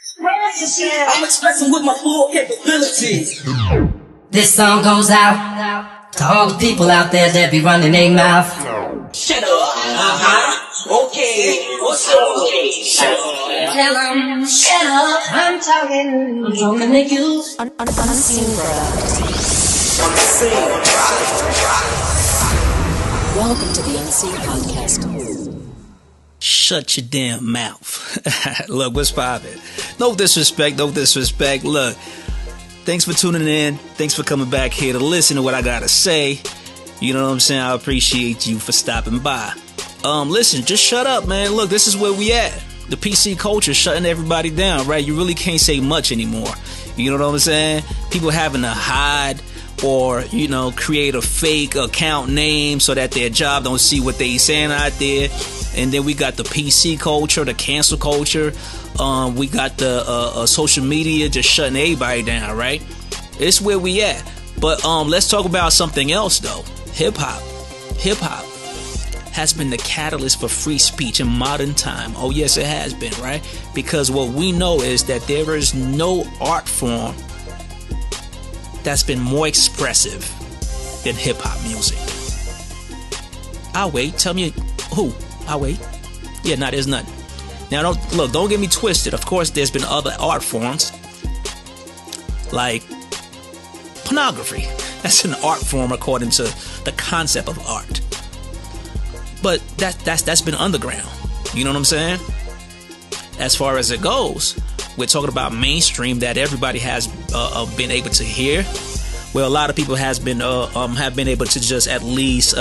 I'm expressing with my full capabilities. This song goes out to all the people out there that be running their mouth. Shut up. Okay. What's up? Okay. Shut up. Tell them, shut up. I'm talking to you. Unseen product. Welcome to the Unseen Podcast. Shut your damn mouth. Look, what's poppin'? No disrespect. Look, thanks for tuning in. Thanks for coming back here to listen to what I gotta say. You know what I'm saying? I appreciate you for stopping by. Listen, just shut up, man. Look, this is where we at. The PC culture shutting everybody down, right? You really can't say much anymore. You know what I'm saying? People having to hide or, you know, create a fake account name so that their job don't see what they saying out there. And then we got the PC culture, the cancel culture. We got the social media just shutting everybody down, right? It's where we at. But let's talk about something else, though. Hip-hop. Hip-hop has been the catalyst for free speech in modern time. Oh, yes, it has been, right? Because what we know is that there is no art form that's been more expressive than hip-hop music. I'll wait. Tell me who. I'll wait. Yeah, nah, there's none. Now, don't get me twisted. Of course, there's been other art forms like pornography. That's an art form according to the concept of art. But that's been underground. You know what I'm saying? As far as it goes, we're talking about mainstream that everybody has been able to hear. Well, a lot of people have been able to just at least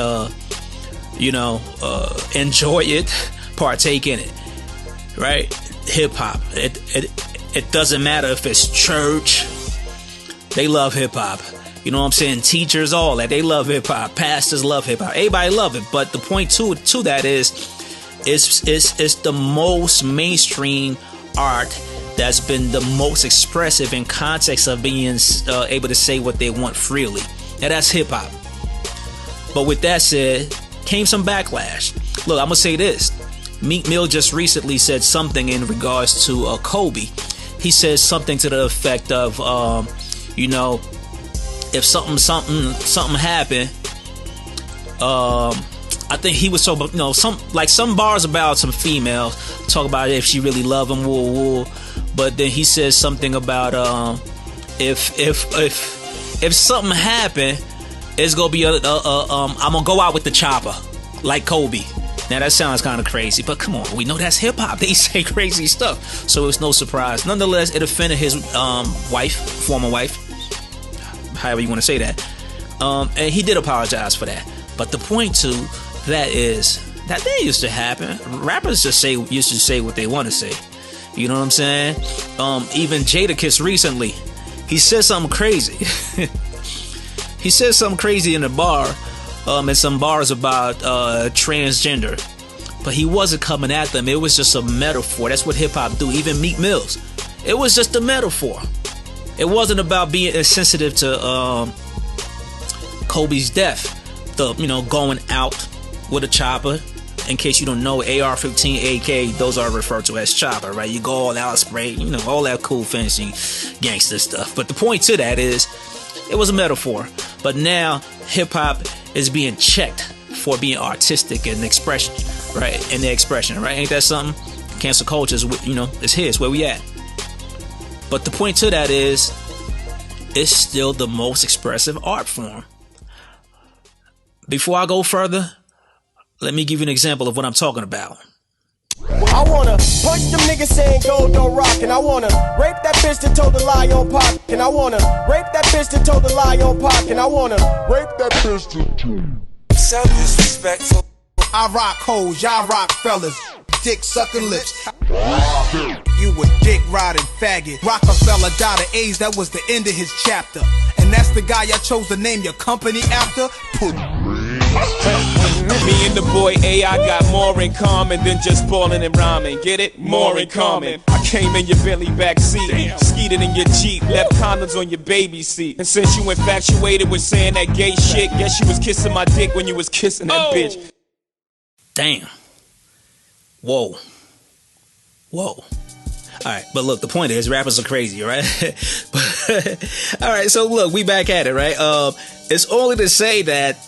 enjoy it, partake in it, right? Hip hop. It doesn't matter if it's church. They love hip hop. You know what I'm saying? Teachers, all that. They love hip hop. Pastors love hip hop. Everybody love it. But the point to that is, it's the most mainstream art that's been the most expressive in context of being able to say what they want freely. Now that's hip hop. But with that said, came some backlash. Look, I'm gonna say this. Meek Mill just recently said something in regards to Kobe. He says something to the effect of, if something happened, I think he was talking about, some bars about some females, talk about if she really love him, woo. But then he says something about if something happened, it's gonna be I'm gonna go out with the chopper, like Kobe. Now that sounds kind of crazy, but come on, we know that's hip hop. They say crazy stuff, so it's no surprise. Nonetheless, it offended his former wife, however you want to say that, and he did apologize for that. But the point to that is that used to happen. Rappers used to say what they want to say. You know what I'm saying? Even Jadakiss recently, he said something crazy. He said something crazy in a bar, in some bars about transgender, but he wasn't coming at them. It was just a metaphor. That's what hip hop do. Even Meek Mills, it was just a metaphor. It wasn't about being insensitive to Kobe's death. Going out with a chopper. In case you don't know, AR-15, AK, those are referred to as chopper, right? You go all out, spray, all that cool, fancy gangster stuff. But the point to that is, it was a metaphor. But now, hip-hop is being checked for being artistic and expression, right? In their expression, right? Ain't that something? Cancel culture is, it's here. It's where we at. But the point to that is, it's still the most expressive art form. Before I go further, let me give you an example of what I'm talking about. I wanna punch them niggas saying gold don't rock, and I wanna rape that bitch that told the lie on Pop, and I wanna rape that bitch that told the lie on Pop, and I wanna rape that bitch that Sound disrespectful. I rock hoes, y'all rock fellas, dick sucking lips. You a dick riding faggot. Rockefeller died of AIDS, that was the end of his chapter. And that's the guy I chose to name your company after? Me and the boy AI got more in common than just balling and rhyming. Get it? More in common. I came in your Bentley backseat, skeeted in your Jeep, left condoms on your baby seat. And since you infatuated with saying that gay shit, guess you was kissing my dick when you was kissing that bitch. Damn. Whoa. All right, but look, the point is, rappers are crazy, right? But, all right, so look, we back at it, right? It's only to say that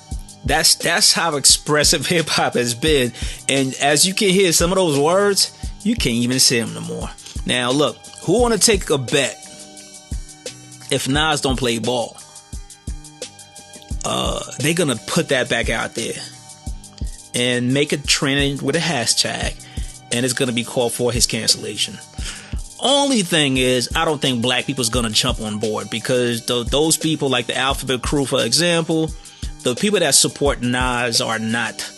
that's how expressive hip hop has been, and as you can hear, some of those words you can't even say them no more. Now, look, who want to take a bet if Nas don't play ball? They're gonna put that back out there and make a trend with a hashtag, and it's gonna be called for his cancellation. Only thing is, I don't think black people's gonna jump on board, because those people like the Alphabet Crew, for example, the people that support Nas are not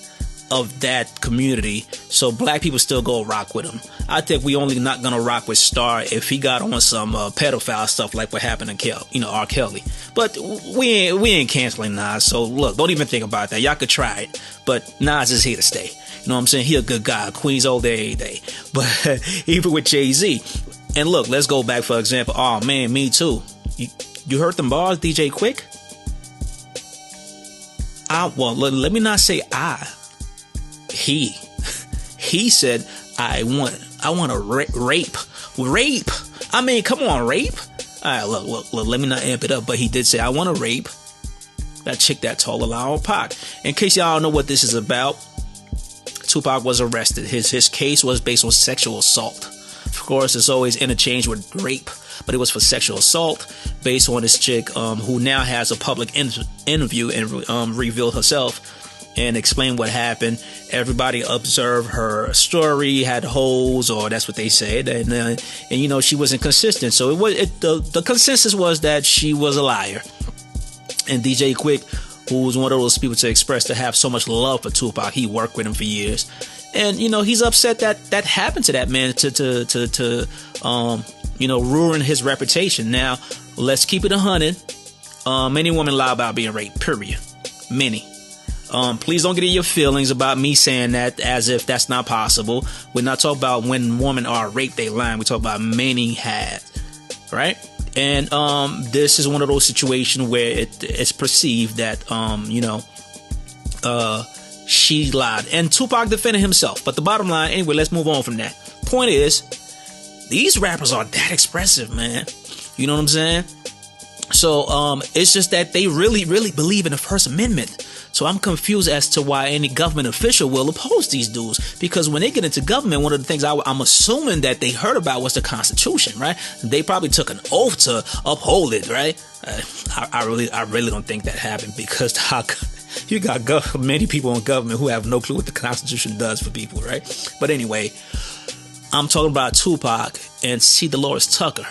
of that community, so black people still go rock with him. I think we only not gonna rock with Star if he got on some pedophile stuff like what happened to R. Kelly. But we ain't canceling Nas, so look, don't even think about that. Y'all could try it, but Nas is here to stay. You know what I'm saying? He a good guy. Queens all day, every day. But even with Jay-Z. And look, let's go back, for example. Oh man, Me Too. You heard them bars, DJ Quick? Well, let me not say I. He said, I want to rape. I mean, come on, rape. All right, look, let me not amp it up, but he did say, I want to rape that chick that told a lie on Pac. In case y'all don't know what this is about, Tupac was arrested. His case was based on sexual assault. Of course, it's always interchanged with rape, but it was for sexual assault based on this chick who now has a public interview and revealed herself and explained what happened. Everybody observed her story, had holes, or that's what they said, and you know, she wasn't consistent. So the consensus was that she was a liar. And DJ Quick, who was one of those people to express to have so much love for Tupac, he worked with him for years, and you know, he's upset that happened to that man to ruin his reputation. Now, let's keep it 100. Many women lie about being raped. Period. Many. Please don't get in your feelings about me saying that as if that's not possible. We're not talking about when women are raped, they lying. We talk about many have, right? And this is one of those situations where it's perceived that she lied, and Tupac defended himself. But the bottom line, anyway, let's move on from that. Point is, these rappers are that expressive, man. You know what I'm saying? So it's just that they really, really believe in the First Amendment. So I'm confused as to why any government official will oppose these dudes. Because when they get into government, one of the things I'm assuming that they heard about was the Constitution, right? They probably took an oath to uphold it, right? I really don't think that happened, because you got many people in government who have no clue what the Constitution does for people, right? But anyway, I'm talking about Tupac and C. Dolores Tucker.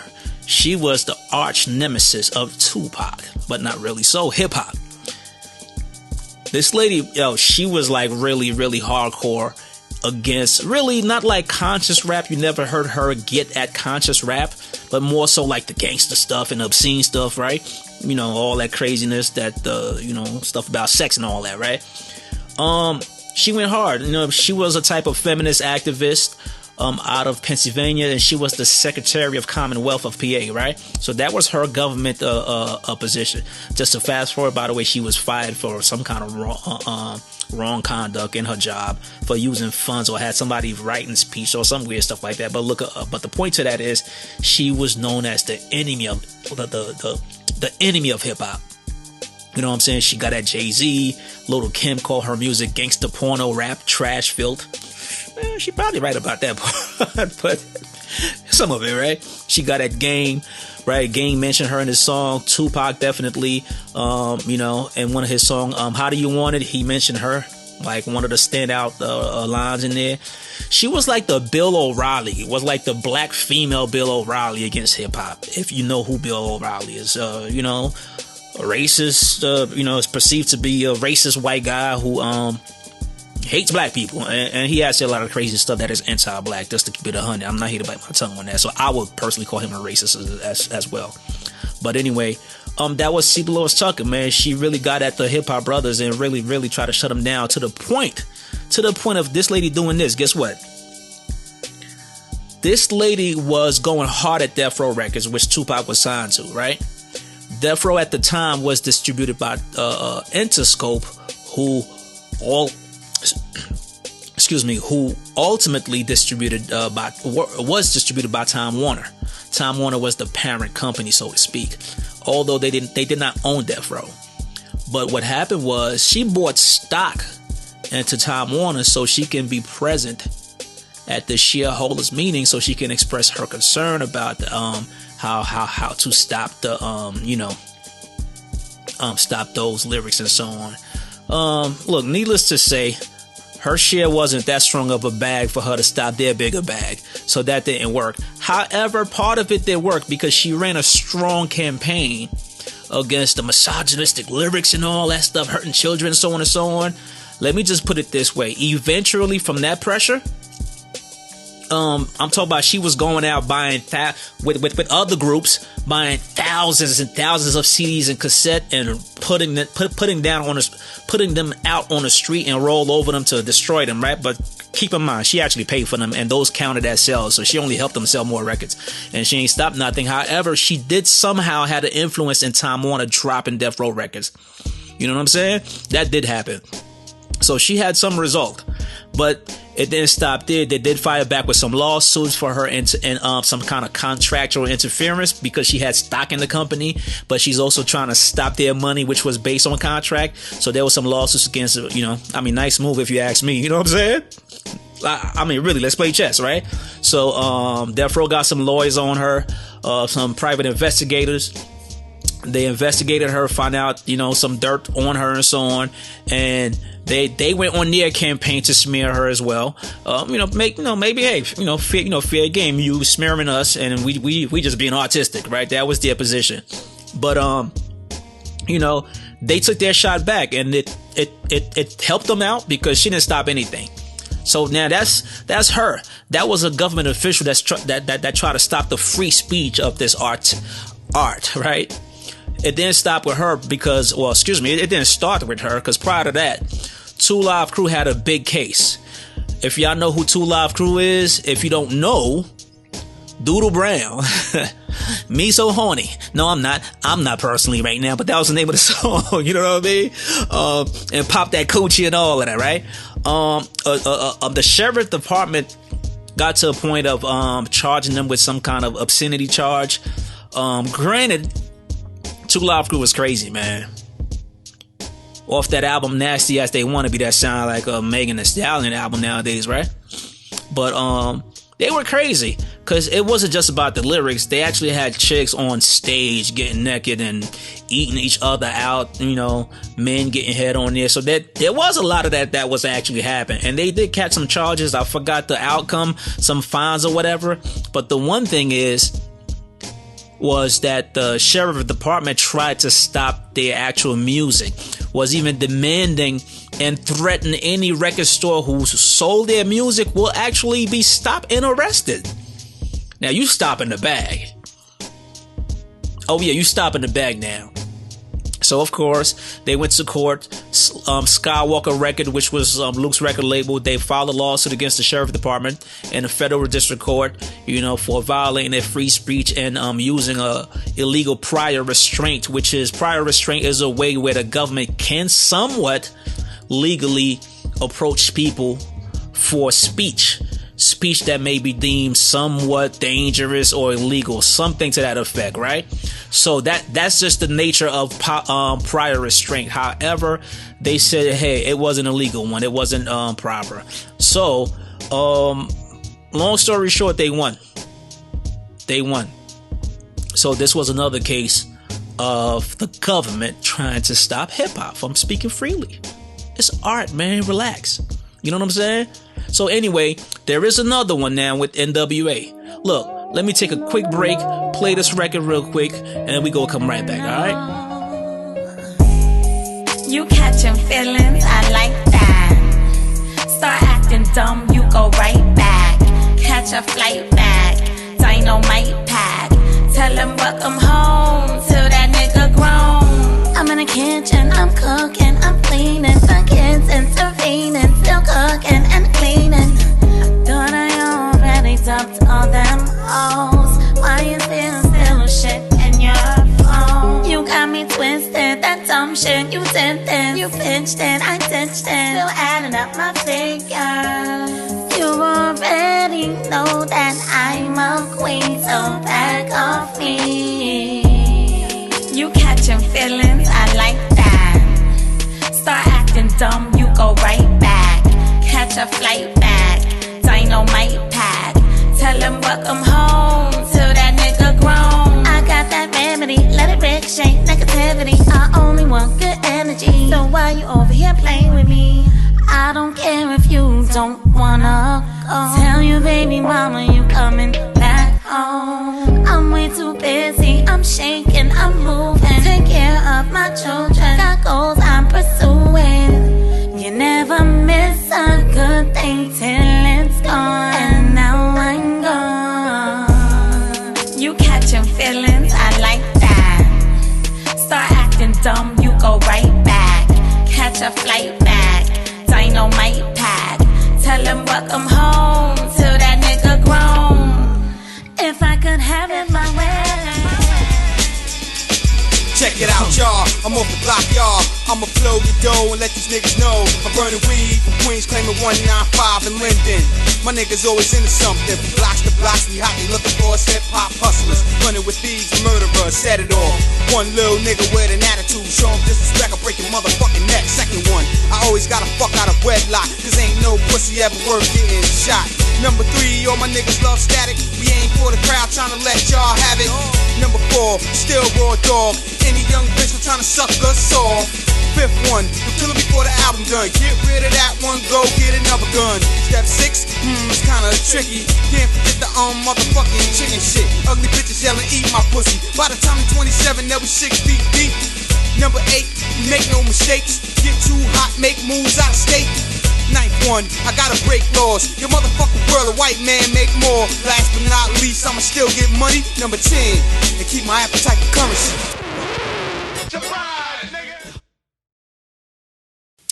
She was the arch nemesis of Tupac, but not really so hip-hop. This lady, she was like really, really hardcore against, really not like conscious rap. You never heard her get at conscious rap, but more so like the gangster stuff and obscene stuff, right? You know, all that craziness, that, stuff about sex and all that, right? She went hard. You know, she was a type of feminist activist out of Pennsylvania, and she was the Secretary of Commonwealth of PA, right? So that was her government position. Just to fast forward, by the way, she was fired for some kind of wrong conduct in her job for using funds, or had somebody writing speech or some weird stuff like that. But but the point to that is, she was known as the enemy of the enemy of hip hop. You know what I'm saying? She got at Jay-Z. Lil' Kim called her music gangster porno rap, trash filth. She probably right about that part, but some of it, right? She got at Game, right? Game mentioned her in his song. Tupac definitely, and one of his songs, How Do You Want It? He mentioned her, like one of the standout lines in there. She was like the Bill O'Reilly, was like the black female Bill O'Reilly against hip hop. If you know who Bill O'Reilly is, a racist, is perceived to be a racist white guy who, hates black people, and he has said a lot of crazy stuff that is anti-black, just to keep it 100. I'm not here to bite my tongue on that, so I would personally call him a racist as well. But anyway, that was C. Dolores Tucker, man. She really got at the hip-hop brothers and really, really tried to shut them down to the point of this lady doing this. Guess what? This lady was going hard at Death Row Records, which Tupac was signed to, right? Death Row at the time was distributed by Interscope, who who ultimately was distributed by Time Warner. Time Warner was the parent company, so to speak, although they did not own Death Row. But what happened was she bought stock into Time Warner so she can be present at the shareholders meeting, so she can express her concern about the, how to stop the stop those lyrics and so on. Look, needless to say, her share wasn't that strong of a bag for her to stop their bigger bag, so that didn't work. However, part of it did work because she ran a strong campaign against the misogynistic lyrics and all that stuff, hurting children and so on and so on. Let me just put it this way. Eventually, from that pressure, I'm talking about she was going out buying with other groups, buying thousands and thousands of CDs and cassette and putting them out on the street and roll over them to destroy them, right? But keep in mind, she actually paid for them, and those counted as sales, so she only helped them sell more records, and she ain't stopped nothing. However, she did somehow had an influence in Time Warner dropping Death Row records. You know what I'm saying? That did happen. So she had some result, but it didn't stop there. They did fire back with some lawsuits for her and some kind of contractual interference because she had stock in the company, but she's also trying to stop their money, which was based on contract. So there was some lawsuits against, nice move if you ask me. You know what I'm saying? I mean, really, let's play chess, right? So Death Row got some lawyers on her, some private investigators. They investigated her, found out, some dirt on her and so on, and they went on their campaign to smear her as well. Maybe, hey, fair game. You smearing us, and we just being artistic, right? That was their position. But they took their shot back, and it helped them out because she didn't stop anything. So now that's her. That was a government official that tried to stop the free speech of this art, right? It didn't stop with her because, it didn't start with her because prior to that, 2 Live Crew had a big case. If y'all know who 2 Live Crew is, if you don't know, Doodle Brown, Me So Horny. No, I'm not. I'm not personally right now, but that was the name of the song. You know what I mean? And Pop That Coochie and all of that, right? The sheriff department got to a point of charging them with some kind of obscenity charge. Granted, 2 Live Crew was crazy, man. Off that album Nasty As They Wanna Be, that sound like a Megan Thee Stallion album nowadays, right? But they were crazy because it wasn't just about the lyrics. They actually had chicks on stage getting naked and eating each other out, men getting head on there. So that there was a lot of that was actually happening, and they did catch some charges. I forgot the outcome, some fines or whatever. But the one thing was that the sheriff department tried to stop their actual music, was even demanding and threatened any record store who sold their music will actually be stopped and arrested. Now you stop in the bag. Oh yeah, you stop in the bag now. So of course they went to court. Skywalker Record, which was Luke's record label, they filed a lawsuit against the sheriff department and the federal district court, for violating their free speech and using a illegal prior restraint, which is prior restraint is a way where the government can somewhat legally approach people for speech that may be deemed somewhat dangerous or illegal, something to that effect, right? So that's just the nature of prior restraint. However, they said, hey, it wasn't a legal one. It wasn't proper. So, long story short, they won. So this was another case of the government trying to stop hip-hop from speaking freely. It's art, man. Relax. You know what I'm saying? So anyway, there is another one now with NWA. Look, let me take a quick break, play this record real quick, and then we go come right back, alright? You catching feelings, I like that. Start acting dumb, you go right back. Catch a flight back, dynamite pack. Tell him welcome home till that nigga grown. I'm in the kitchen, I'm cooking, I'm cleaning. The kids intervening, still cooking and cleaning. Thought I already dumped all them O's. Why you still shit in your phone? You got me twisted. that dumb shit you did then. You pinched it, I ditched it. Still adding up my figure. You already know that I'm a queen, so back off me. You catching feelings, I like that. Start acting dumb, you go right back. Catch a flight back, dynamite pack. Tell him welcome home till that nigga grown. I got that remedy, let it ricochet negativity. I only want good energy, so why you over here playing with me? I don't care if you don't wanna go. Tell your baby mama you coming back home. I'm way too busy, I'm shaking, I'm moving. Take care of my children, got goals I'm pursuing. You never miss a good thing till it's gone, and now I'm gone. You catching feelings, I like that. Start acting dumb, you go right back. Catch a flight back, dynamite pack. Tell him welcome home till that nigga grown. If I could have it my way. Check it out, y'all. I'm off the block, y'all. I'ma flow the dough and let these niggas know I'm burning weed from Queens, claiming 195 in Linden. My niggas always into something. From blocks to blocks, we hot, they looking for us hip-hop hustlers. Running with thieves and murderers, set it off. One little nigga with an attitude, show him disrespect, I'll break your motherfucking neck. Second one, I always gotta fuck out of wedlock, cause ain't no pussy ever worth getting shot. Number 3, all my niggas love static. We ain't for the crowd, trying to let y'all have it. Number 4, still raw dog. Any young bitch who trying to suck us off. 5th one, we'll kill it before the album done. Get rid of that one, go get another gun. Step 6, it's kinda tricky. Can't forget the motherfucking chicken shit. Ugly bitches yelling, eat my pussy. By the time you're 27, they'll be 6 feet deep. Number 8, we make no mistakes. Get too hot, make moves out of state. 9th one, I gotta break laws. Your motherfucking world, a white man make more. Last but not least, I'ma still get money. Number 10, and keep my appetite for currency.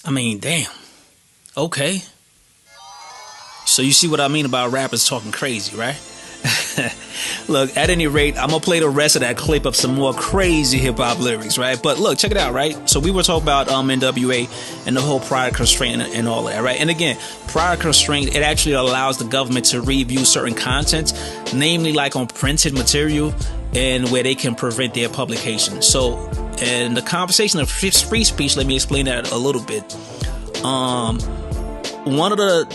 I mean, damn. Okay. So you see what I mean about rappers talking crazy, right? Look, at any rate, I'm gonna play the rest of that clip of some more crazy hip-hop lyrics, right? But look, check it out, right? So we were talking about NWA and the whole prior constraint and all that, right? And again, prior constraint, it actually allows the government to review certain content, namely like on printed material, and where they can prevent their publication. So in the conversation of free speech, let me explain that a little bit. One of the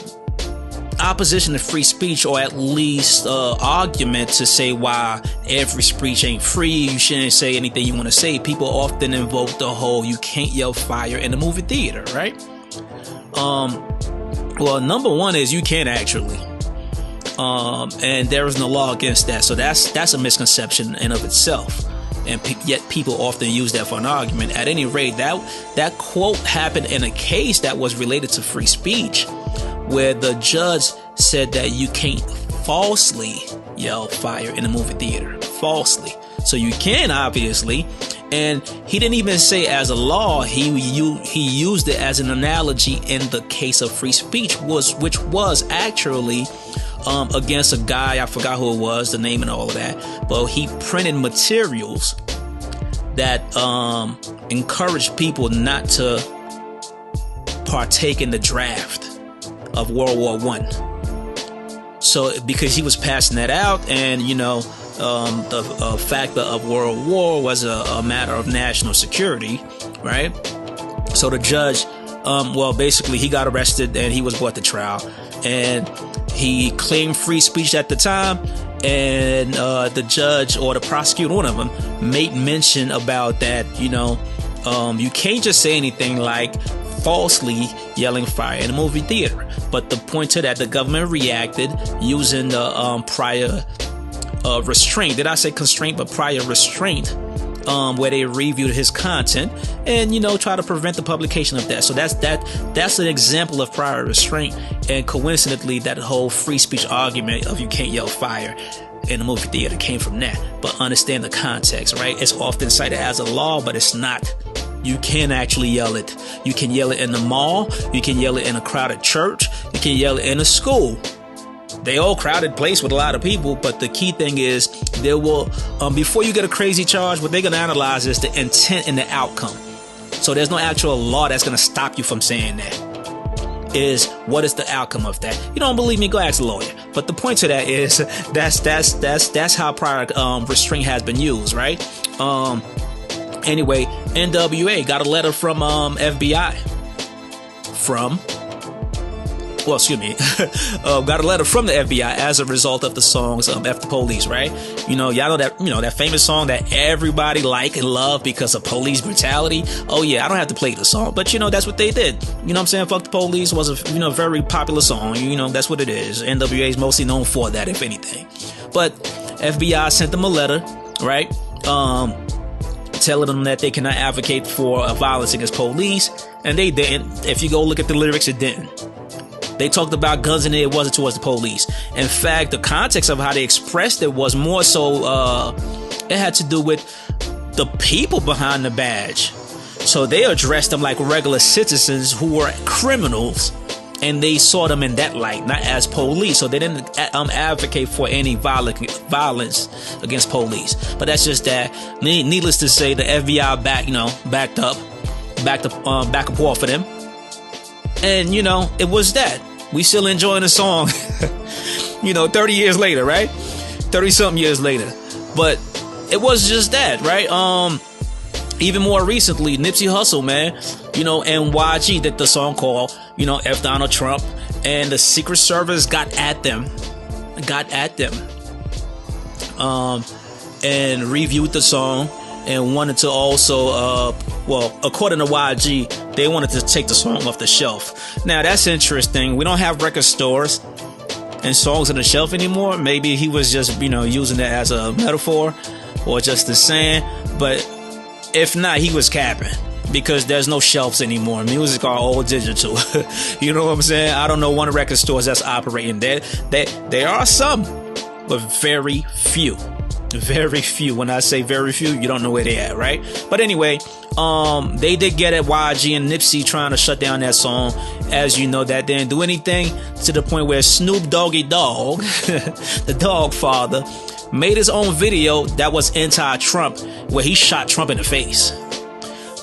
opposition to free speech, or at least argument to say why every speech ain't free, you shouldn't say anything you want to say, people often invoke the whole you can't yell fire in the movie theater, right? Well, number one is you can actually, and there is no law against that, so that's a misconception in of itself, and yet people often use that for an argument. At any rate, that quote happened in a case that was related to free speech, where the judge said that you can't falsely yell fire in a movie theater. Falsely. So you can, obviously. And he didn't even say as a law. He used it as an analogy in the case of free speech, which was actually against a guy, I forgot who it was, the name and all of that. But he printed materials that encouraged people not to partake in the draft of World War I. So because he was passing that out, and the factor of World War was a matter of national security, right? So the judge, basically he got arrested and he was brought to trial, and he claimed free speech at the time, and the judge or the prosecutor, one of them, made mention about that, you can't just say anything like falsely yelling fire in a movie theater. But the point to that, the government reacted using the prior restraint. Did I say constraint? But prior restraint, where they reviewed his content and try to prevent the publication of that. So that's an example of prior restraint. And coincidentally, that whole free speech argument of you can't yell fire in a movie theater came from that. But understand the context, right? It's often cited as a law, but it's not. You can actually yell it. You can yell it in the mall. You can yell it in a crowded church. You can yell it in a school. They all crowded place with a lot of people, but the key thing is there will, before you get a crazy charge, what they're going to analyze is the intent and the outcome. So there's no actual law that's going to stop you from saying that. What is the outcome of that? You don't believe me? Go ask a lawyer. But the point to that is that's how prior restraint has been used, right? Anyway, NWA got a letter from FBI. Got a letter from the FBI as a result of the songs F the Police, right? Y'all know that famous song that everybody like and love because of police brutality. Oh yeah, I don't have to play the song, but that's what they did. You know what I'm saying? Fuck the Police was a very popular song. That's what it is. NWA is mostly known for that, if anything. But FBI sent them a letter, right? Telling them that they cannot advocate for violence against police, and they didn't. If you go look at the lyrics, it didn't. They talked about guns and it wasn't towards the police. In fact, the context of how they expressed it was more so, it had to do with the people behind the badge. So they addressed them like regular citizens who were criminals, and they saw them in that light, not as police. So they didn't advocate for any violence against police. But that's just that. Needless to say, the FBI backed up off of them. And, it was that. We still enjoying the song, 30 years later, right? 30-something years later. But it was just that, right? Even more recently, Nipsey Hussle, man, and YG did the song called, F Donald Trump. And the Secret Service got at them. And reviewed the song and wanted to also, according to YG, they wanted to take the song off the shelf. Now, that's interesting. We don't have record stores and songs on the shelf anymore. Maybe he was just, using it as a metaphor or just a saying. But if not, he was capping, because there's no shelves anymore. Music are all digital. You know what I'm saying? I don't know one record stores that's operating there. There are some, but very few. Very few. When I say very few, you don't know where they at, right? But anyway, they did get at YG and Nipsey trying to shut down that song. As you know, that didn't do anything, to the point where Snoop Doggy Dogg, the dog father, made his own video that was anti-Trump, where he shot Trump in the face.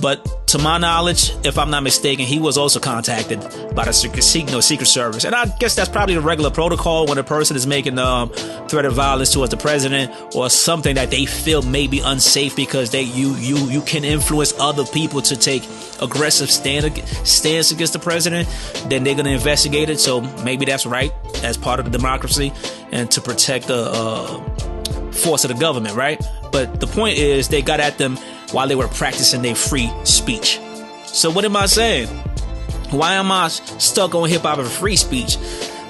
But to my knowledge, if I'm not mistaken, he was also contacted by the Secret Service. And I guess that's probably the regular protocol when a person is making threat of violence towards the president, or something that they feel may be unsafe because you can influence other people to take aggressive stance against the president. Then they're going to investigate it. So maybe that's right, as part of the democracy and to protect the force of the government, right? But the point is, they got at them while they were practicing their free speech. So what am I saying? Why am I stuck on hip-hop and free speech?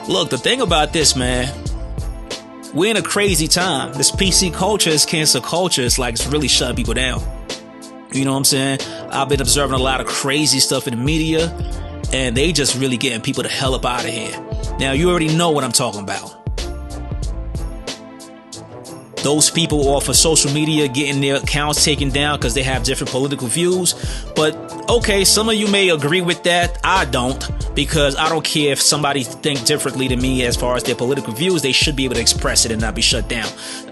Look, the thing about this, man, we're in a crazy time. This PC culture, this cancel culture, it's like it's really shutting people down. You know what I'm saying? I've been observing a lot of crazy stuff in the media, and they just really getting people the hell up out of here. Now, you already know what I'm talking about. Those people off of social media getting their accounts taken down because they have different political views. But okay, some of you may agree with that. I don't, because I don't care if somebody think differently than me as far as their political views. They should be able to express it and not be shut down.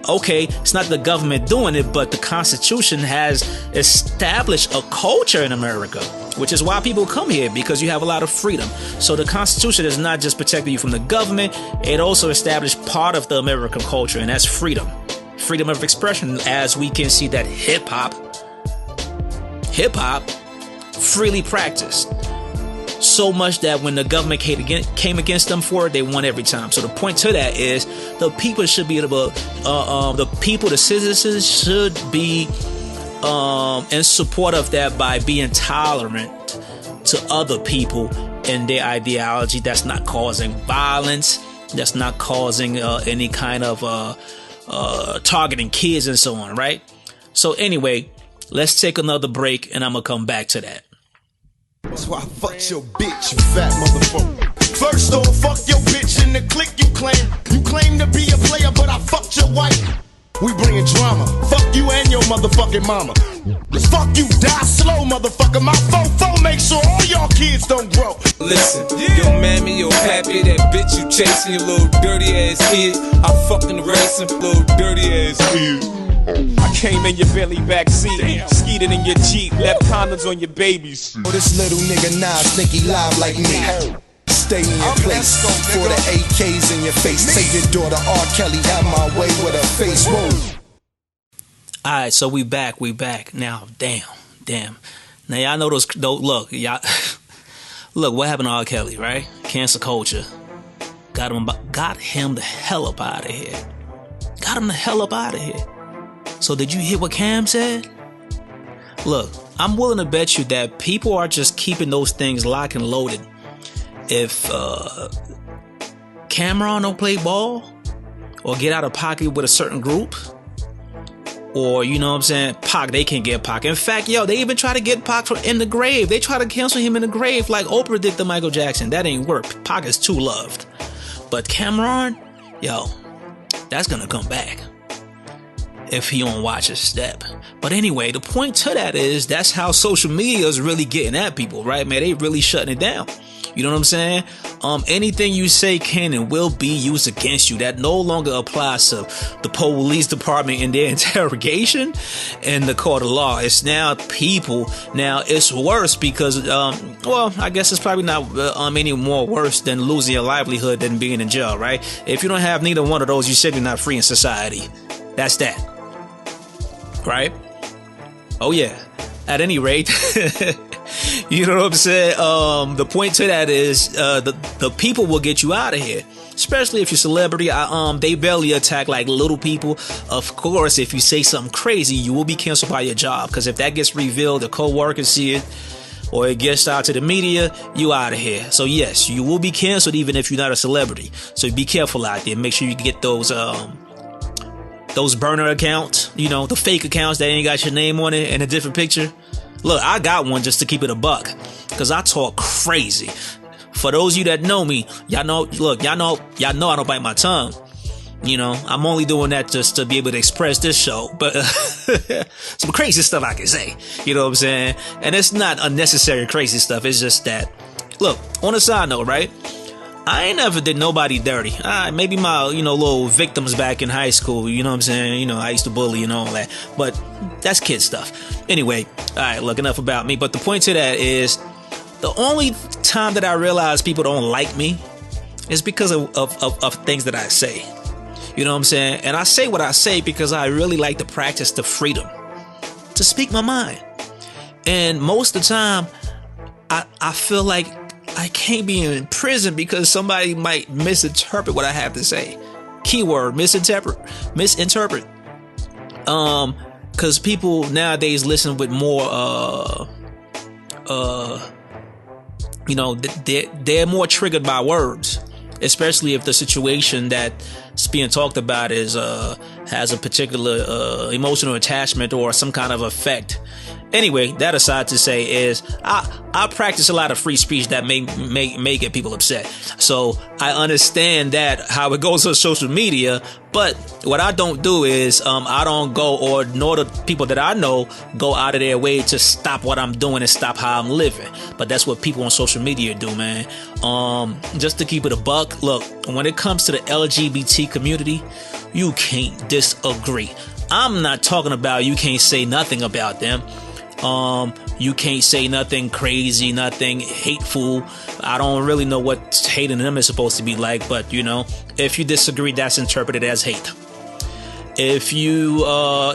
Okay, it's not the government doing it, but the Constitution has established a culture in America, which is why people come here, because you have a lot of freedom. So the Constitution is not just protecting you from the government, it also established part of the American culture, and that's freedom. Freedom of expression, as we can see that hip-hop freely practiced. So much that when the government came against them for it, they won every time. So the point to that is, the people should be able to, the citizens should be in support of that by being tolerant to other people and their ideology. That's not causing violence. That's not causing any kind of targeting kids and so on, right? So anyway, let's take another break and I'm gonna come back to that. That's why I fucked your bitch, you fat motherfucker. First off, fuck your bitch in the clique you claim. You claim to be a player, but I fucked your wife. We bringing drama. Fuck you and your motherfucking mama. Fuck you, die slow, motherfucker. My fofo make sure all y'all kids don't grow. Listen, yo mammy, yo pappy, that bitch you chasing, your little dirty ass kid. I fucking racing, little dirty ass kid. I came in your Bentley backseat, skeeted in your Jeep, left condoms on your baby seat. Oh, this little nigga Nas think he live like me. Stay in your place for the AKs in your face. Take your daughter R. Kelly out my way with her face. Whoa. Alright, so we back. Now, damn. Now y'all know those, look, what happened to R. Kelly, right? Cancel culture. Got him the hell up out of here. So did you hear what Cam said? Look, I'm willing to bet you that people are just keeping those things locked and loaded. If Cameron don't play ball or get out of pocket with a certain group, or you know what I'm saying, Pac, they can't get Pac. In fact, they even try to get Pac from in the grave. They try to cancel him in the grave like Oprah did to Michael Jackson. That ain't work. Pac is too loved. But Cameron, that's gonna come back if he don't watch his step. But anyway, the point to that is that's how social media is really getting at people, right, man? They really shutting it down. You know what I'm saying? Anything you say can and will be used against you. That no longer applies to the police department in their interrogation and the court of law. It's now people. Now it's worse because, I guess it's probably not any more worse than losing your livelihood than being in jail, right? If you don't have neither one of those, you said you're not free in society. That's that. Right? Oh yeah. At any rate, you know what I'm saying? The point to that is the people will get you out of here, especially if you're a celebrity. They barely attack like little people. Of course, if you say something crazy, you will be canceled by your job, because if that gets revealed, the co-workers see it, or it gets out to the media, you out of here. So yes, you will be canceled even if you're not a celebrity. So be careful out there. Make sure you get those burner accounts, the fake accounts that ain't got your name on it and a different picture. Look, I got one just to keep it a buck, because I talk crazy. For those of you that know me, y'all know I don't bite my tongue. I'm only doing that just to be able to express this show, but some crazy stuff I can say, you know what I'm saying? And it's not unnecessary crazy stuff. It's just that, look, on a side note, right? I ain't never did nobody dirty. Maybe my, little victims back in high school, you know what I'm saying? I used to bully and all that, but that's kid stuff. Anyway, all right, look, enough about me. But the point to that is the only time that I realize people don't like me is because of things that I say. You know what I'm saying? And I say what I say because I really like to practice the freedom to speak my mind. And most of the time, I feel like I can't be in prison because somebody might misinterpret what I have to say. Keyword, misinterpret. Because people nowadays listen with more, they're more triggered by words, especially if the situation that's being talked about is has a particular emotional attachment or some kind of effect. Anyway, that aside to say is I practice a lot of free speech that may get people upset. So I understand that how it goes on social media, but what I don't do is I don't go, or nor the people that I know go out of their way to stop what I'm doing and stop how I'm living. But that's what people on social media do, man. Just to keep it a buck, look, when it comes to the LGBT community, you can't disagree. I'm not talking about you can't say nothing about them. You can't say nothing crazy, nothing hateful. I don't really know what hating them is supposed to be like, but if you disagree, that's interpreted as hate. If you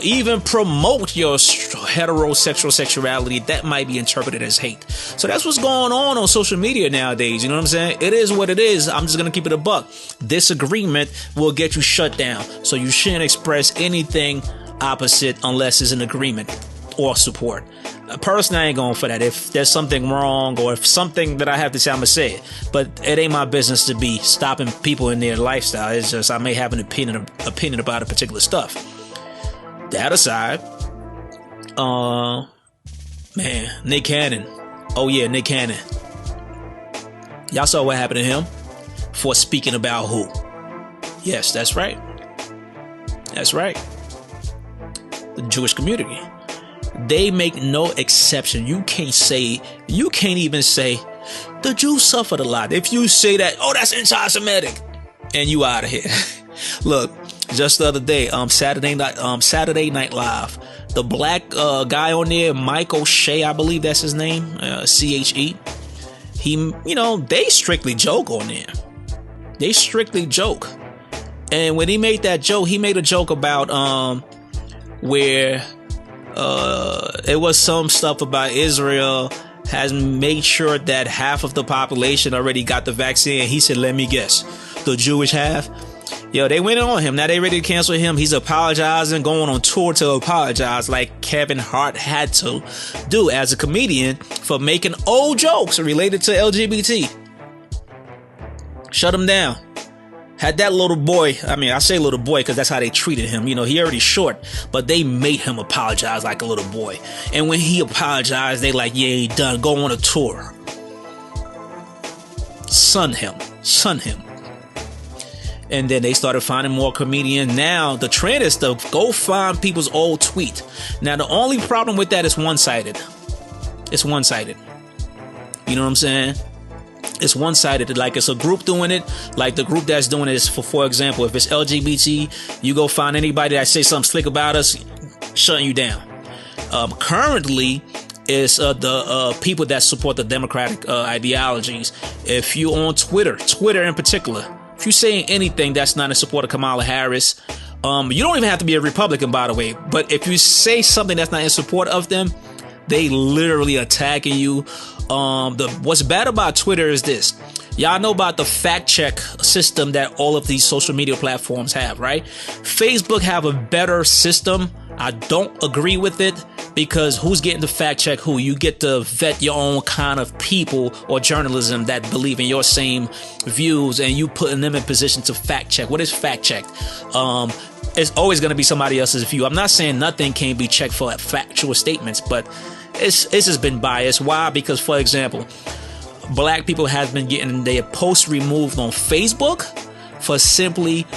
even promote your heterosexual sexuality, that might be interpreted as hate. So that's what's going on social media nowadays. You know what I'm saying? It is what it is. I'm just going to keep it a buck. Disagreement will get you shut down. So you shouldn't express anything opposite unless it's an agreement or support. Personally, I ain't going for that. If there's something wrong or if something that I have to say, I'm going to say it. But it ain't my business to be stopping people in their lifestyle. It's just I may have an opinion about a particular stuff. That aside, Nick Cannon. Oh yeah, Nick Cannon. Y'all saw what happened to him for speaking about who? Yes, that's right. That's right. The Jewish community. They make no exception. You can't even say the Jews suffered a lot. If you say that, oh, that's anti-Semitic, and you out of here. Look, just the other day, Saturday Night Live. The black guy on there, Mike O'Shea, I believe that's his name, CHE. He, they strictly joke on there. They strictly joke. And when he made that joke, he made a joke about where it was some stuff about Israel has made sure that half of the population already got the vaccine. He said, let me guess, the Jewish half. Yo, they went on him. Now they ready to cancel him. He's apologizing, going on tour to apologize like Kevin Hart had to do as a comedian for making old jokes related to LGBT. Shut him down. Had that little boy, I say little boy because that's how they treated him. He already short, but they made him apologize like a little boy. And when he apologized, they like, yeah, he done. Go on a tour. Son him. And then they started finding more comedians. Now the trend is to go find people's old tweet. Now the only problem with that is one-sided. It's one-sided. You know what I'm saying? It's one-sided. Like it's a group doing it. Like the group that's doing it is, for example, if it's LGBT, you go find anybody that say something slick about us, shutting you down. Currently, it's the people that support the Democratic ideologies. If you on Twitter in particular, if you saying anything that's not in support of Kamala Harris, you don't even have to be a Republican, by the way. But if you say something that's not in support of them, they literally attacking you. What's bad about Twitter is this. Y'all know about the fact check system that all of these social media platforms have, right? Facebook have a better system. I don't agree with it because who's getting to fact check who? You get to vet your own kind of people or journalism that believe in your same views, and you putting them in position to fact check. What is fact checked? It's always going to be somebody else's view. I'm not saying nothing can be checked for factual statements, but it's just been biased. Why? Because, for example, black people have been getting their posts removed on Facebook for simply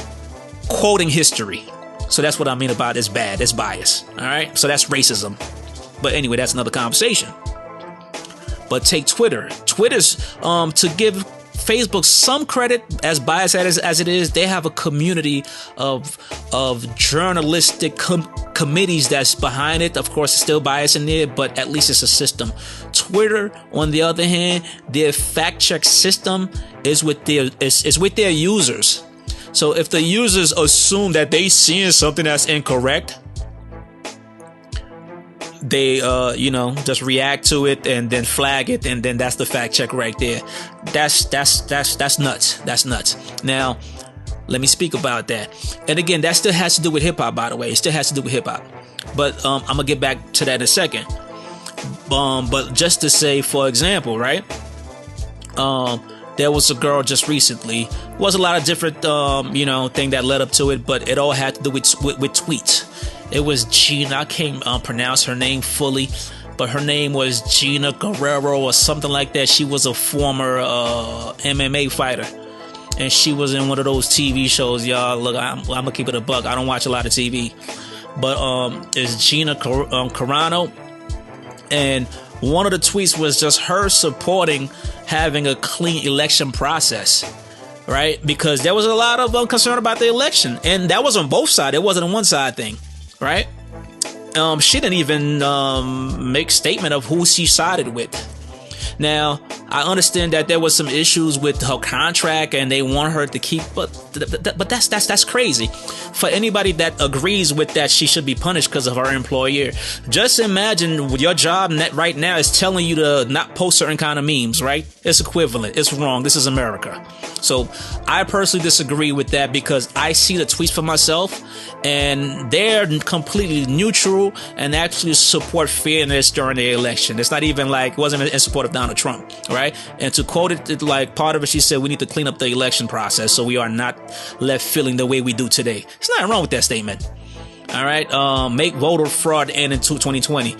quoting history. So that's what I mean about it's bad. It's bias. All right. So that's racism. But anyway, that's another conversation. But take Twitter. Twitter's to give Facebook some credit, as biased as it is, they have a community of journalistic committees that's behind it. Of course, it's still bias in there, but at least it's a system. Twitter, on the other hand, their fact check system is with their users. So if the users assume that they seeing something that's incorrect, they just react to it and then flag it, and then that's the fact check right there. That's nuts. That's nuts. Now, let me speak about that. And again, that still has to do with hip hop, by the way. It still has to do with hip hop. But I'm gonna get back to that in a second. But just to say, for example, right? There was a girl just recently. Was a lot of different thing that led up to it, but it all had to do with tweets. It was Gina. I can't pronounce her name fully, but her name was Gina Guerrero or something like that. She was a former MMA fighter, and she was in one of those TV shows. Y'all, look, I'm gonna keep it a buck. I don't watch a lot of TV, but it's Gina Carano, and one of the tweets was just her supporting having a clean election process, right? Because there was a lot of concern about the election, and that was on both sides. It wasn't a one-side thing, right? She didn't even make statement of who she sided with. Now, I understand that there was some issues with her contract and they want her to keep, but that's crazy. For anybody that agrees with that, she should be punished because of her employer. Just imagine your job right now is telling you to not post certain kind of memes, right? It's equivalent. It's wrong. This is America. So I personally disagree with that because I see the tweets for myself and they're completely neutral and actually support fairness during the election. It's not even like, wasn't in support of Donald Trump, right? And to quote it, like part of it, she said, we need to clean up the election process so we are not left feeling the way we do today. There's nothing wrong with that statement. All right. Make voter fraud end in 2020.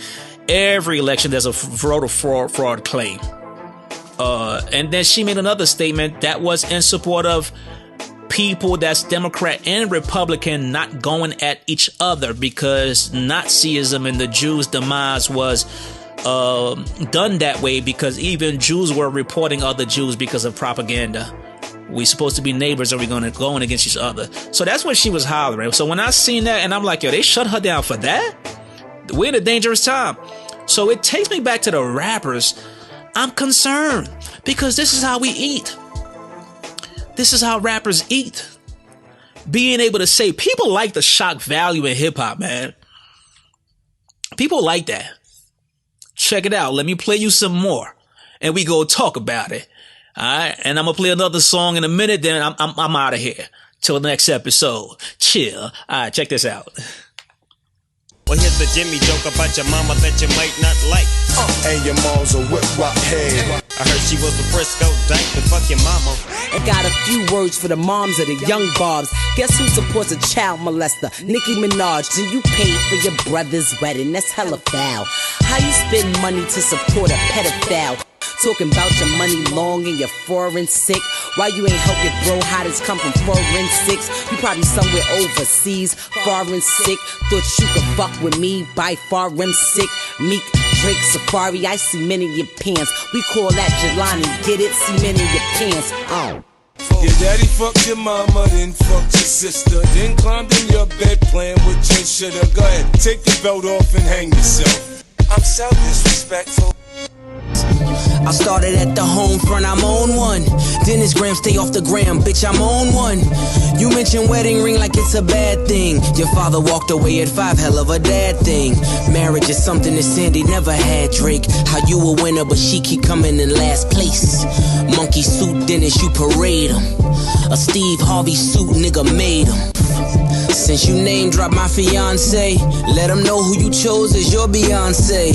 Every election, there's a voter fraud claim. And then she made another statement that was in support of people that's Democrat and Republican not going at each other because Nazism and the Jews' demise was done that way because even Jews were reporting other Jews because of propaganda. We supposed to be neighbors, or we going against each other? So that's what she was hollering. So when I seen that, and I'm like, yo, they shut her down for that? We're in a dangerous time. So it takes me back to the rappers. I'm concerned because this is how we eat. This is how rappers eat. Being able to say, people like the shock value in hip hop, man. People like that. Check it out. Let me play you some more, and we go talk about it. All right, and I'm gonna play another song in a minute. Then I'm out of here till the next episode. Chill. All right, check this out. Well, here's the Jimmy joke about your mama that you might not like. And your mom's a whip rock head. I heard she was a Frisco dyke, but fuck your mama. And got a few words for the moms of the young bobs. Guess who supports a child molester? Nicki Minaj. And you paid for your brother's wedding. That's hella foul. How you spend money to support a pedophile? Talking about your money long and your foreign sick. Why you ain't help your bro? How this come from forensics? You probably somewhere overseas, foreign sick. Thought you could fuck with me, by far I'm sick. Meek, Drake, Safari, I see men in your pants. We call that Jelani, get it? See men in your pants. Your daddy fucked your mama, then fucked your sister, then climbed in your bed playing with your shitter. Go ahead, take your belt off and hang yourself. I'm so disrespectful. I started at the home front, I'm on one. Dennis Graham, stay off the gram, bitch, I'm on one. You mentioned wedding ring like it's a bad thing. Your father walked away at 5, hell of a dad thing. Marriage is something that Sandy never had, Drake. How you a winner, but she keep coming in last place. Monkey suit Dennis, you parade him. A Steve Harvey suit, nigga made him. Since you name drop my fiance, let them know who you chose as your Beyonce.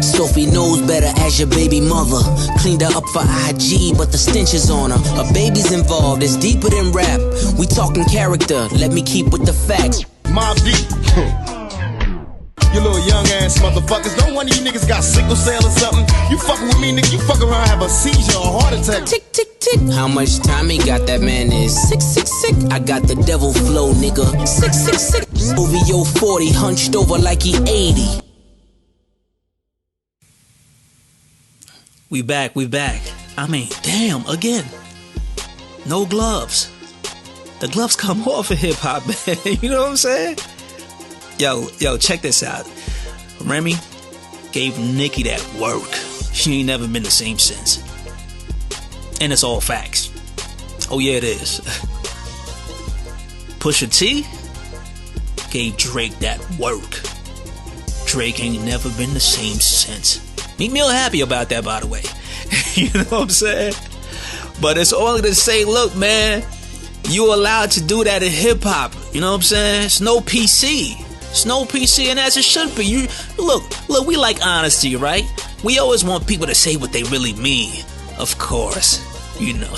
Sophie knows better as your baby mother. Cleaned her up for IG, but the stench is on her. A baby's involved, it's deeper than rap. We talking character, let me keep with the facts. Mob deep. You little young ass motherfuckers. Don't one of you niggas got sickle cell or something. You fucking with me, nigga, you fuck around, have a seizure or a heart attack. Tick, tick, tick. How much time he got? That man is 666. I got the devil flow, nigga. 666. OVO 40, hunched over like he 80. We back. I mean, damn, again. No gloves. The gloves come off of hip hop, man. You know what I'm saying? Yo, check this out. Remy gave Nicki that work. She ain't never been the same since. And it's all facts. Oh yeah, it is. Pusha T gave Drake that work. Drake ain't never been the same since. Meek Mill happy about that, by the way. You know what I'm saying? But it's only to say, look, man, you allowed to do that in hip hop. You know what I'm saying? It's no PC. It's no PC, and as it should be. You look, we like honesty, right? We always want people to say what they really mean. Of course, you know,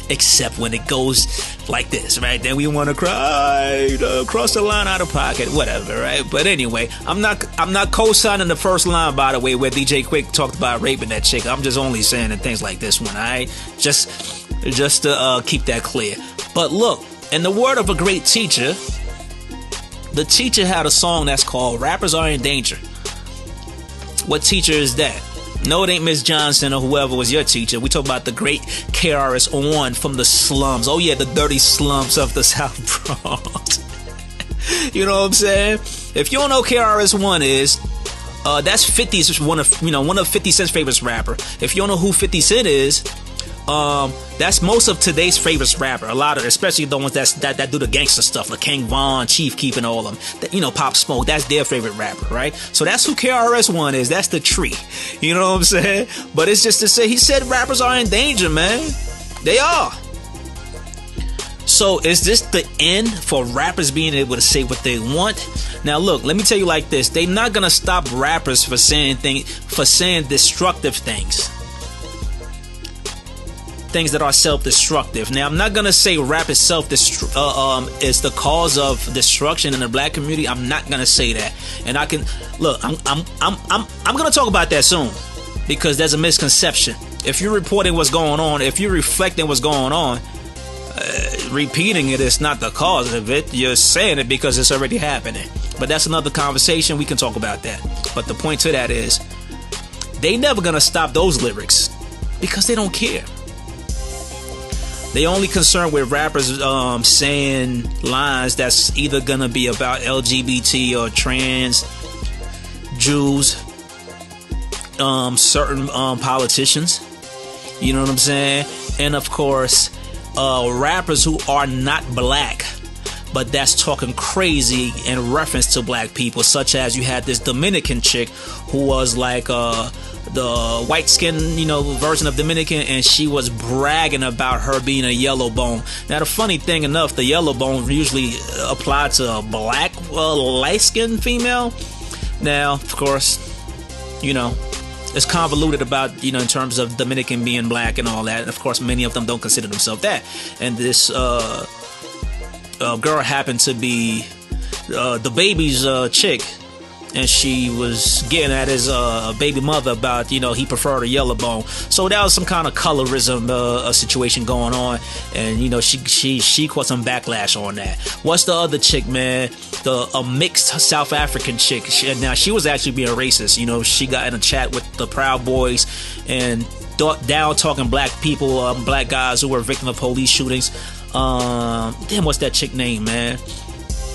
except when it goes like this, right? Then we want to cry, cross the line out of pocket, whatever, right? But anyway, I'm not co-signing the first line, by the way, where DJ Quick talked about raping that chick. I'm just only saying things like this one, all right? Just to keep that clear. But look, in the word of a great teacher, the teacher had a song that's called Rappers Are in Danger. What teacher is that? No, it ain't Miss Johnson or whoever was your teacher. We talk about the great KRS-One from the slums. Oh yeah, the dirty slums of the South Bronx. You know what I'm saying? If you don't know who KRS-One is, that's 50's one of 50 Cent's favorite rapper. If you don't know who 50 Cent is, that's most of today's favorite rapper. A lot of, especially the ones that do the gangster stuff, like King Von, Chief Keef, and all of them. Pop Smoke. That's their favorite rapper, right? So that's who KRS-One is. That's the tree. You know what I'm saying? But it's just to say, he said rappers are in danger, man. They are. So is this the end for rappers being able to say what they want? Now look, let me tell you like this: they're not gonna stop rappers for saying destructive things. Things that are self-destructive. Now, I'm not gonna say rap is is the cause of destruction in the black community. I'm not gonna say that. And I can look. I'm gonna talk about that soon, because there's a misconception. If you're reporting what's going on, if you're reflecting what's going on, repeating it is not the cause of it. You're saying it because it's already happening. But that's another conversation. We can talk about that. But the point to that is, they never gonna stop those lyrics because they don't care. They only concerned with rappers saying lines that's either gonna be about LGBT or trans, Jews, certain politicians. You know what I'm saying? And of course, rappers who are not black, but that's talking crazy in reference to black people, such as you had this Dominican chick who was like the white skin, version of Dominican, and she was bragging about her being a yellow bone. Now, the funny thing enough, the yellow bone usually applied to a black, light skinned female. Now, of course, it's convoluted about, in terms of Dominican being black and all that. And of course, many of them don't consider themselves that. And this girl happened to be the baby's chick. And she was getting at his baby mother about, he preferred a yellow bone. So that was some kind of colorism situation going on. And, she caught some backlash on that. What's the other chick, man? A mixed South African chick. She was actually being racist. She got in a chat with the Proud Boys and down talking black people, black guys who were victims of police shootings. Damn, what's that chick name, man?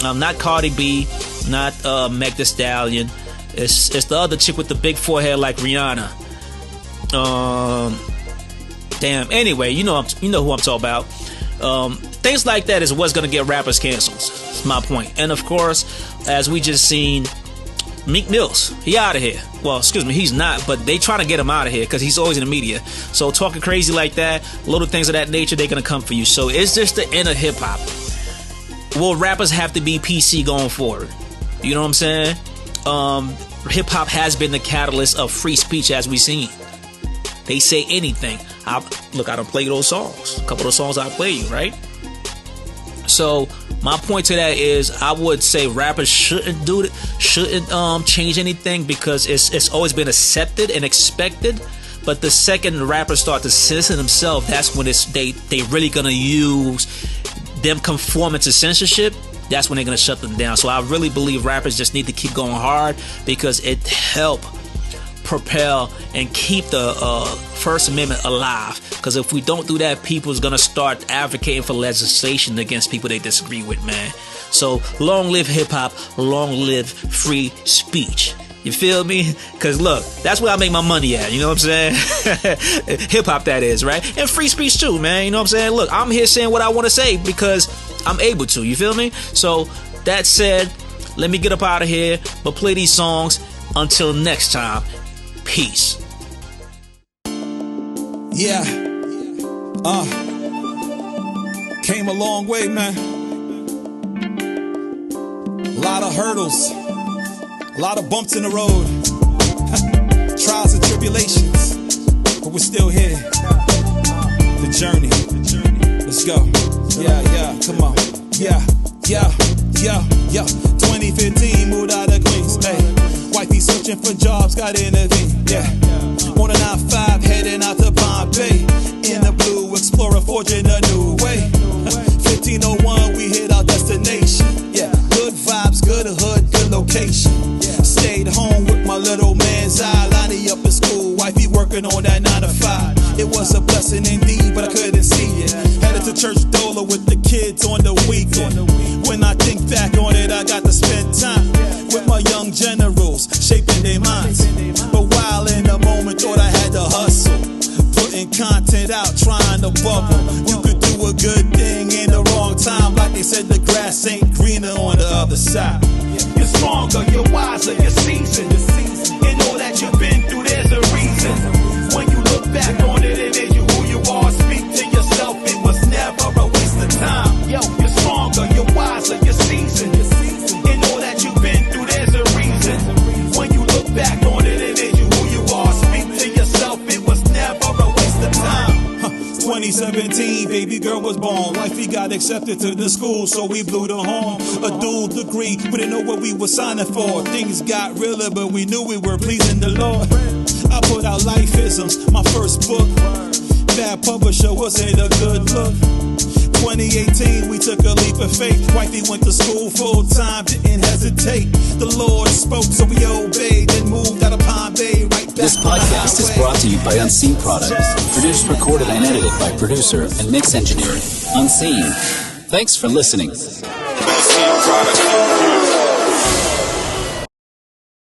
Not Cardi B, not Meg Thee Stallion. It's the other chick with the big forehead like Rihanna. Damn. Anyway, you know who I'm talking about. Things like that is what's gonna get rappers canceled. That's my point. And of course, as we just seen, Meek Mills, he out of here. Well, excuse me, he's not, but they trying to get him out of here because he's always in the media. So talking crazy like that, little things of that nature, they're gonna come for you. So it's just the end of hip hop. Will rappers have to be PC going forward? You know what I'm saying? Hip hop has been the catalyst of free speech, as we've seen. They say anything. I don't play those songs. A couple of those songs I play you, right? So my point to that is, I would say rappers shouldn't change anything because it's always been accepted and expected. But the second rappers start to censor themselves, that's when they really gonna use them conforming to censorship. That's when they're gonna shut them down. So I really believe rappers just need to keep going hard because it help propel and keep the First Amendment alive. Because if we don't do that, people's gonna start advocating for legislation against people they disagree with, man. So long live hip hop, long live free speech. You feel me? Because look, that's where I make my money at. You know what I'm saying? Hip hop, that is, right? And free speech too, man. You know what I'm saying? Look, I'm here saying what I want to say because I'm able to. You feel me? So that said, let me get up out of here. But play these songs. Until next time, peace. Yeah. Came a long way, man. A lot of hurdles. A lot of bumps in the road, trials and tribulations, but we're still here. The journey, let's go. Yeah, come on. Yeah. 2015, moved out of Queens. Hey, wifey searching for jobs, got intervened. Yeah, on a 9-5, heading out to Bombay. In the blue Explorer, forging a new way. 1501, we hit our destination. Yeah, good vibes, good hood, good location. Stayed home with my little man's eye. Lonnie up in school, wifey working on that 9 to 5. It was a blessing indeed, but I couldn't see it. Headed to church Dola with the kids on the weekend. When I think back on it, I got to spend time with my young generals, shaping their minds. But while in the moment, thought I had to hustle, putting content out, trying to bubble. You could do a good thing in the wrong time, like they said the grass ain't greener on the other side. You're stronger, you're wiser, you're seasoned. In all that you've been through, there's a reason. When you look back on it, it made you who you are. Speak to yourself, it was never a waste of time. Yo, you're stronger, you're wiser, you're seasoned. In all that you've been through, there's a reason. When you look back on it, it made you who you are. Speak to yourself, it was never a waste of time. 2017, baby girl was born. Wifey got accepted to the school, so we blew the horn. A dual degree, we didn't know what we were signing for. Things got realer, but we knew we were pleasing the Lord. I put out Life-isms, my first book. bad publisher wasn't a good look. 2018, we took a leap of faith. Wifey went to school full time, didn't hesitate. The Lord spoke, so we obeyed, then moved out of Palm Bay, right back. This podcast is brought to you by Unseen Products. Produced, recorded, and edited by producer and mix engineer Unseen. Thanks for listening. Unseen Products.